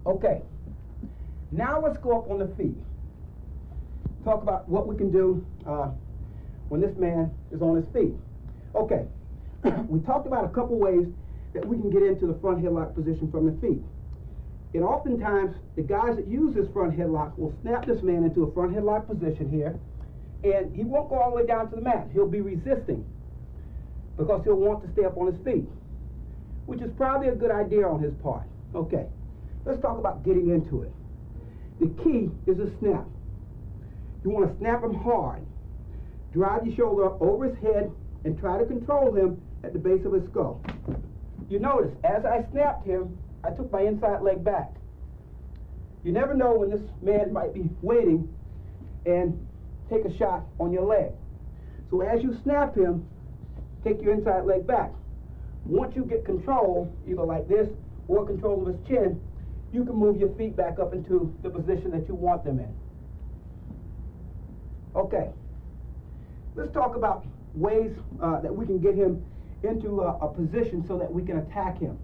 Okay, now let's go up on the feet. Talk about what we can do when this man is on his feet. Okay, we talked about a couple ways that we can get into the front headlock position from the feet. And oftentimes, the guys that use this front headlock will snap this man into a front headlock position here, and he won't go all the way down to the mat. He'll be resisting because he'll want to stay up on his feet, which is probably a good idea on his part. Okay, let's talk about getting into it. The key is a snap. You want to snap him hard. Drive your shoulder up over his head and try to control him at the base of his skull. You notice, as I snapped him, I took my inside leg back. You never know when this man might be waiting and take a shot on your leg. So as you snap him, take your inside leg back. Once you get control, either like this or control of his chin, you can move your feet back up into the position that you want them in. Okay, let's talk about ways that we can get him into a position so that we can attack him.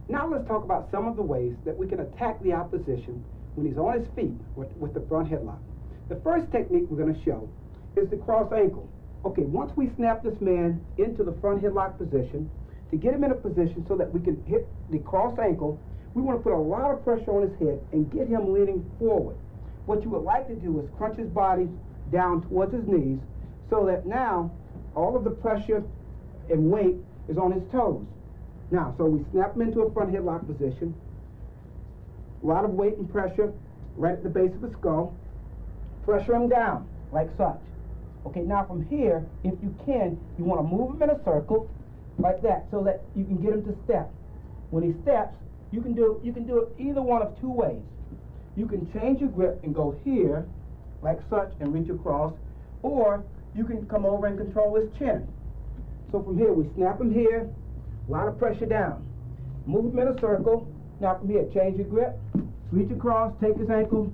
Now let's talk about some of the ways that we can attack the opposition when he's on his feet with the front headlock. The first technique we're going to show is the cross ankle. Okay, once we snap this man into the front headlock position, to get him in a position so that we can hit the cross ankle, we want to put a lot of pressure on his head and get him leaning forward. What you would like to do is crunch his body down towards his knees so that now all of the pressure and weight is on his toes. Now, so we snap him into a front headlock position, a lot of weight and pressure right at the base of the skull. Pressure him down like such. Okay, now from here, if you can, you want to move him in a circle like that so that you can get him to step. When he steps, you can do it either one of two ways. You can change your grip and go here like such and reach across, or you can come over and control his chin. So from here, we snap him here, a lot of pressure down. Move him in a circle. Now from here, change your grip, reach across, take his ankle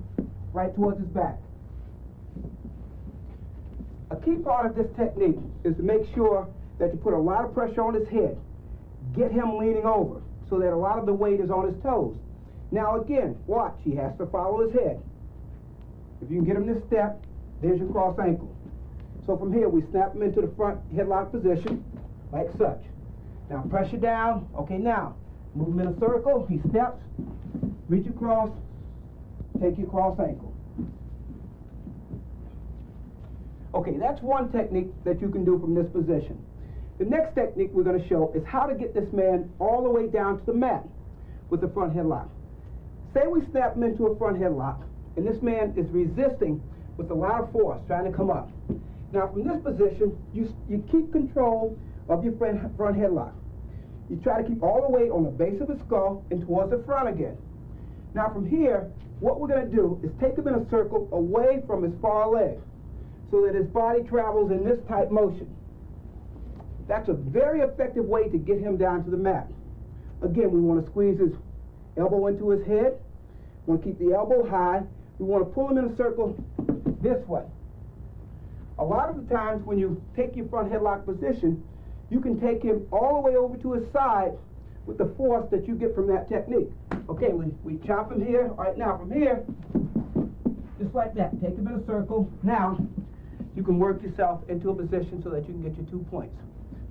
right towards his back. A key part of this technique is to make sure that you put a lot of pressure on his head. Get him leaning over so that a lot of the weight is on his toes. Now again, watch, he has to follow his head. If you can get him to step, there's your cross ankle. So from here, we snap him into the front headlock position like such. Now pressure down. Okay, now move him in a circle. He steps, reach across, take your cross ankle. Okay, that's one technique that you can do from this position. The next technique we're going to show is how to get this man all the way down to the mat with the front headlock. Say we snap him into a front headlock, and this man is resisting with a lot of force, trying to come up. Now from this position, you keep control of your front headlock. You try to keep all the weight on the base of his skull and towards the front again. Now from here, what we're going to do is take him in a circle away from his far leg so that his body travels in this type motion. That's a very effective way to get him down to the mat. Again, we want to squeeze his elbow into his head. We want to keep the elbow high. We want to pull him in a circle this way. A lot of the times when you take your front headlock position, you can take him all the way over to his side with the force that you get from that technique. Okay, we chop him here. All right, now from here, just like that, take him in a circle. Now, you can work yourself into a position so that you can get your 2 points.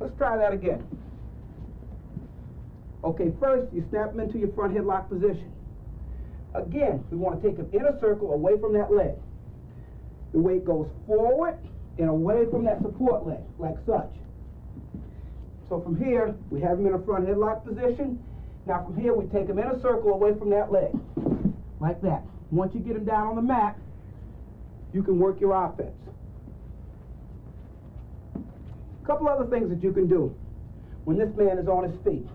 Let's try that again. Okay, first, you snap him into your front headlock position. Again, we want to take him in a circle away from that leg. The weight goes forward and away from that support leg, like such. So from here, we have him in a front headlock position. Now from here, we take him in a circle away from that leg, like that. Once you get him down on the mat, you can work your offense. A couple other things that you can do when this man is on his feet.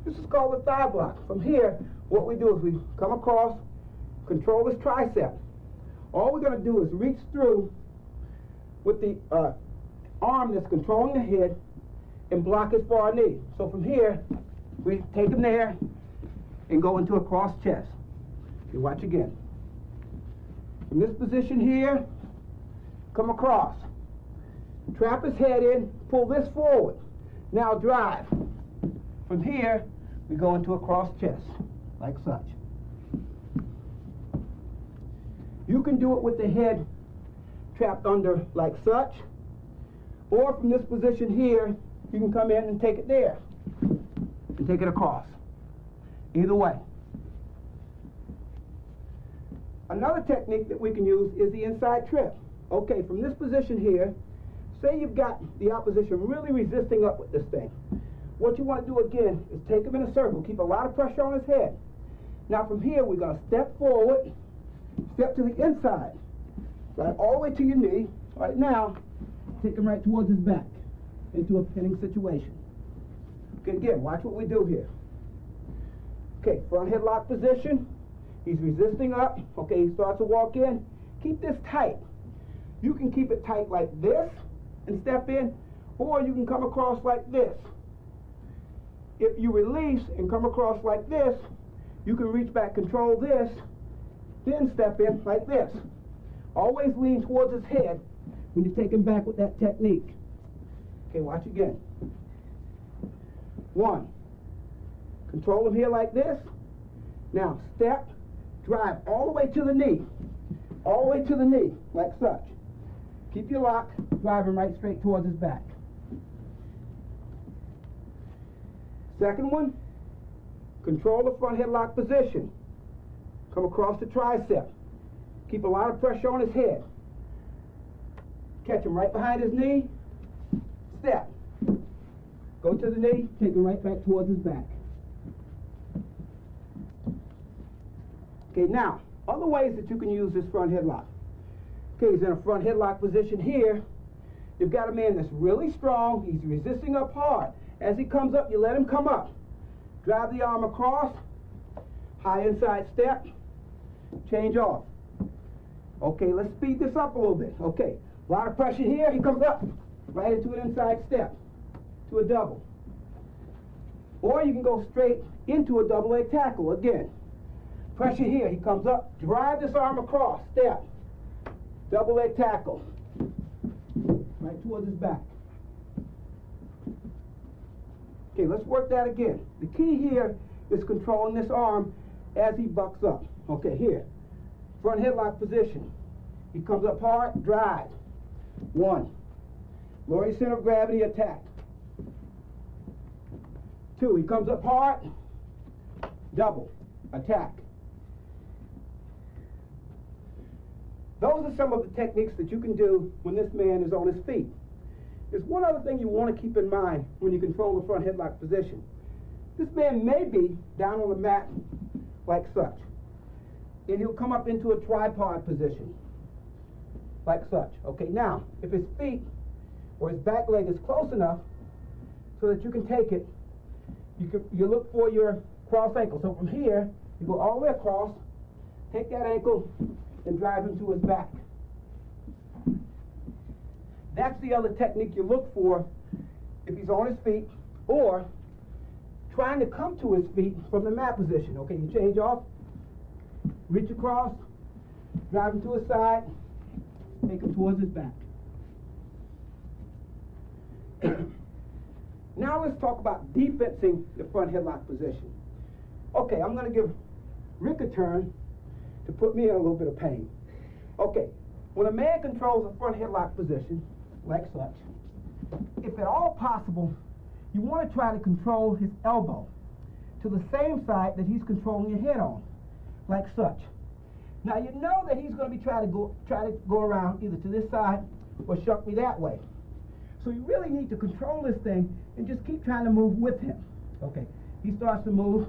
This is called the thigh block. From here, what we do is we come across, control his tricep. All we're going to do is reach through with the arm that's controlling the head and block his far knee. So from here, we take him there and go into a cross chest. You watch again. From this position here, come across. Trap his head in, pull this forward. Now drive. From here, we go into a cross chest. like such. You can do it with the head trapped under like such, or from this position here, you can come in and take it there and take it across. Either way. Another technique that we can use is the inside trip. Okay, from this position here, say you've got the opposition really resisting up with this thing. What you want to do again is take him in a circle, keep a lot of pressure on his head. Now from here, we're going to step forward, step to the inside, right all the way to your knee. Right now, take him right towards his back into a pinning situation. Okay, again, watch what we do here. Okay, front headlock position. He's resisting up. Okay, he starts to walk in. Keep this tight. You can keep it tight like this and step in, or you can come across like this. If you release and come across like this, you can reach back, control this, then step in like this. Always lean towards his head when you take him back with that technique. Okay, watch again. 1. Control him here like this. Now step, drive all the way to the knee. All the way to the knee, like such. Keep your lock, drive him right straight towards his back. Second one, control the front headlock position. Come across the tricep. Keep a lot of pressure on his head. Catch him right behind his knee. Step. Go to the knee, take him right back towards his back. Okay, now, other ways that you can use this front headlock. Okay, he's in a front headlock position here. You've got a man that's really strong. He's resisting up hard. As he comes up, you let him come up. Drive the arm across. High inside step. Change off. Okay, let's speed this up a little bit. Okay, a lot of pressure here. He comes up right into an inside step, to a double. Or you can go straight into a double leg tackle again. Pressure here. He comes up. Drive this arm across. Step. Double leg tackle. Right towards his back. Okay, let's work that again. The key here is controlling this arm as he bucks up. Okay, here. Front headlock position. He comes up hard, drive. 1. Lower your center of gravity, attack. 2. He comes up hard, double, attack. Those are some of the techniques that you can do when this man is on his feet. There's one other thing you want to keep in mind when you control the front headlock position. This man may be down on the mat like such, and he'll come up into a tripod position like such. Okay, now, if his feet or his back leg is close enough so that you can take it, you look for your cross ankle. So from here, you go all the way across, take that ankle, and drive him to his back. That's the other technique you look for if he's on his feet, or trying to come to his feet from the mat position. Okay, you change off, reach across, drive him to his side, take him towards his back. Now let's talk about defensing the front headlock position. Okay, I'm going to give Rick a turn to put me in a little bit of pain. Okay, when a man controls a front headlock position, like such, if at all possible, you want to try to control his elbow to the same side that he's controlling your head on, like such. Now you know that he's going to be trying to go around either to this side or shuck me that way. So you really need to control this thing and just keep trying to move with him. Okay, he starts to move.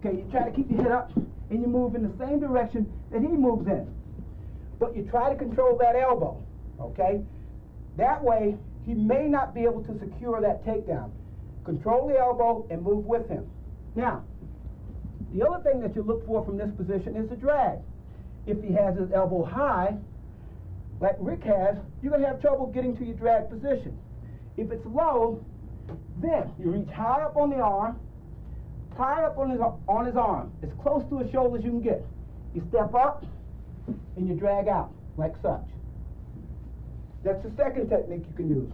Okay, you try to keep your head up and you move in the same direction that he moves in. But you try to control that elbow, okay? That way, he may not be able to secure that takedown. Control the elbow and move with him. Now, the other thing that you look for from this position is the drag. If he has his elbow high, like Rick has, you're going to have trouble getting to your drag position. If it's low, then you reach high up on the arm, high up on his arm, as close to his shoulder as you can get. You step up, and you drag out, like such. That's the second technique you can use.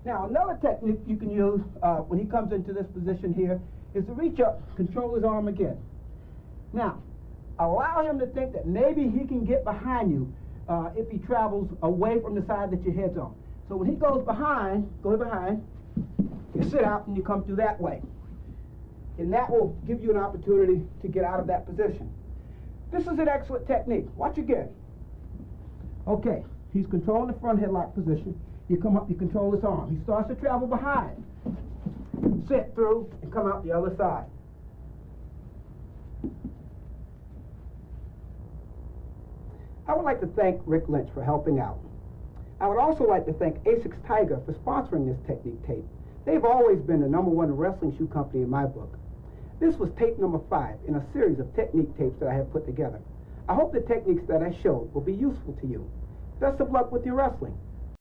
Now, another technique you can use when he comes into this position here is to reach up, control his arm again. Now, allow him to think that maybe he can get behind you if he travels away from the side that your head's on. So when he goes behind, you sit out and you come through that way. And that will give you an opportunity to get out of that position. This is an excellent technique. Watch again. Okay, he's controlling the front headlock position. You come up, you control his arm. He starts to travel behind. Sit through and come out the other side. I would like to thank Rick Lynch for helping out. I would also like to thank Asics Tiger for sponsoring this technique tape. They've always been the #1 wrestling shoe company in my book. This was tape number 5 in a series of technique tapes that I have put together. I hope the techniques that I showed will be useful to you. Best of luck with your wrestling.